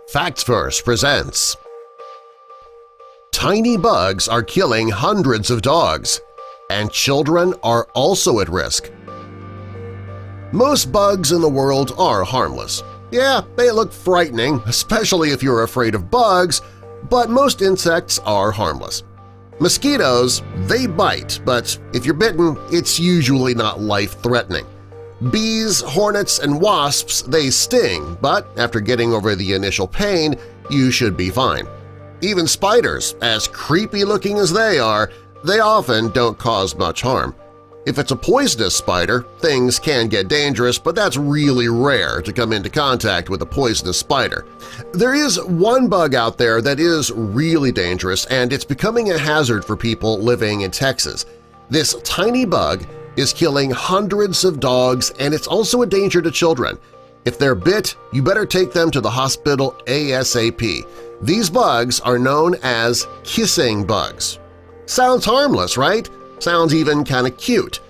Facts Verse presents Tiny bugs are killing hundreds of dogs, and children are also at risk. Most bugs in the world are harmless. Yeah, they look frightening, especially if you're afraid of bugs, but most insects are harmless. Mosquitoes, they bite, but if you're bitten, it's usually not life-threatening. Bees, hornets, and wasps, they sting, but after getting over the initial pain, you should be fine. Even spiders, as creepy-looking as they often don't cause much harm. If it's a poisonous spider, things can get dangerous, but that's really rare to come into contact with a poisonous spider. There is one bug out there that is really dangerous, and it's becoming a hazard for people living in Texas. This tiny bug is killing hundreds of dogs, and it's also a danger to children. If they're bit, you better take them to the hospital ASAP. These bugs are known as kissing bugs. Sounds harmless, right? Sounds even kind of cute.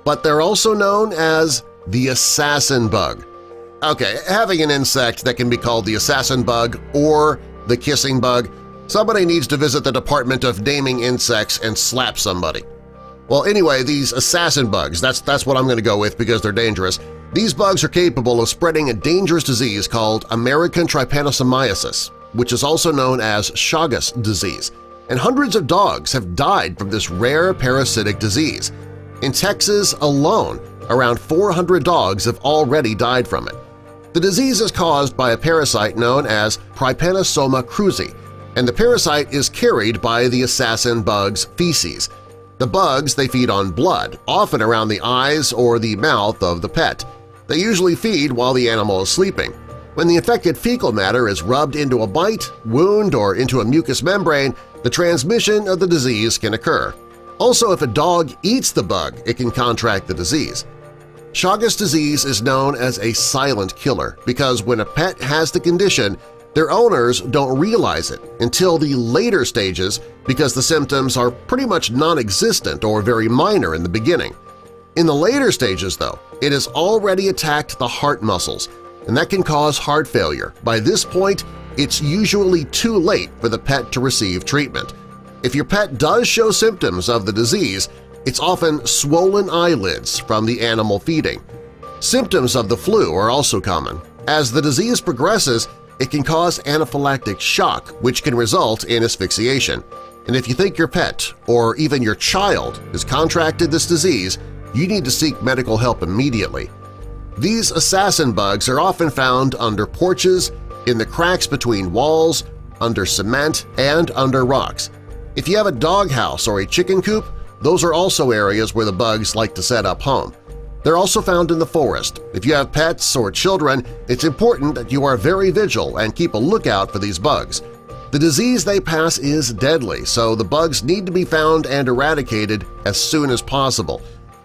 But they're also known as the assassin bug. Okay, having an insect that can be called the assassin bug or the kissing bug, somebody needs to visit the Department of Naming Insects and slap somebody. Well, anyway, these assassin bugs, that's what I'm going to go with because they're dangerous. These bugs are capable of spreading a dangerous disease called American trypanosomiasis, which is also known as Chaga disease, and hundreds of dogs have died from this rare parasitic disease. In Texas alone, around 400 dogs have already died from it. The disease is caused by a parasite known as Trypanosoma cruzi, and the parasite is carried by the assassin bug's feces. The bugs, they feed on blood, often around the eyes or the mouth of the pet. They usually feed while the animal is sleeping. When the infected fecal matter is rubbed into a bite, wound, or into a mucous membrane, the transmission of the disease can occur. Also, if a dog eats the bug, it can contract the disease. Chaga disease is known as a silent killer because when a pet has the condition, their owners don't realize it until the later stages because the symptoms are pretty much non-existent or very minor in the beginning. In the later stages, though, it has already attacked the heart muscles, and that can cause heart failure. By this point, it's usually too late for the pet to receive treatment. If your pet does show symptoms of the disease, it's often swollen eyelids from the animal feeding. Symptoms of the flu are also common. As the disease progresses, it can cause anaphylactic shock, which can result in asphyxiation. And if you think your pet or even your child has contracted this disease, you need to seek medical help immediately. These assassin bugs are often found under porches, in the cracks between walls, under cement, and under rocks. If you have a doghouse or a chicken coop, those are also areas where the bugs like to set up home. They're also found in the forest. If you have pets or children, it's important that you are very vigilant and keep a lookout for these bugs. The disease they pass is deadly, so the bugs need to be found and eradicated as soon as possible.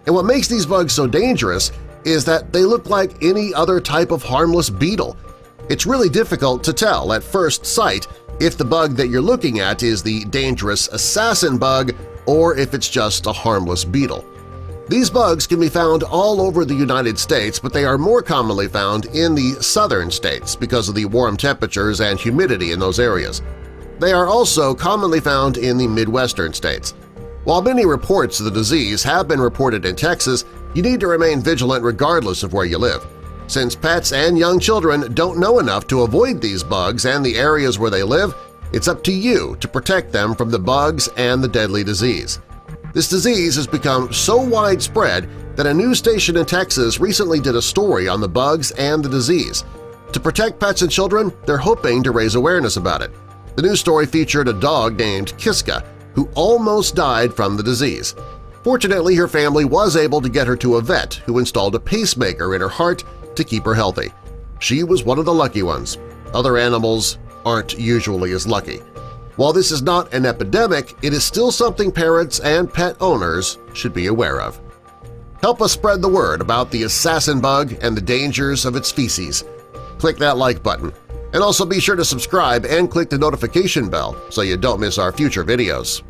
And what makes these bugs so dangerous is that they look like any other type of harmless beetle. It's really difficult to tell at first sight if the bug that you're looking at is the dangerous assassin bug or if it's just a harmless beetle. These bugs can be found all over the United States, but they are more commonly found in the southern states because of the warm temperatures and humidity in those areas. They are also commonly found in the Midwestern states. While many reports of the disease have been reported in Texas, you need to remain vigilant regardless of where you live. Since pets and young children don't know enough to avoid these bugs and the areas where they live, it's up to you to protect them from the bugs and the deadly disease. This disease has become so widespread that a news station in Texas recently did a story on the bugs and the disease. To protect pets and children, they're hoping to raise awareness about it. The news story featured a dog named Kiska, who almost died from the disease. Fortunately, her family was able to get her to a vet who installed a pacemaker in her heart to keep her healthy. She was one of the lucky ones. Other animals aren't usually as lucky. While this is not an epidemic, it is still something parents and pet owners should be aware of. Help us spread the word about the assassin bug and the dangers of its feces. Click that like button, and also be sure to subscribe and click the notification bell so you don't miss our future videos.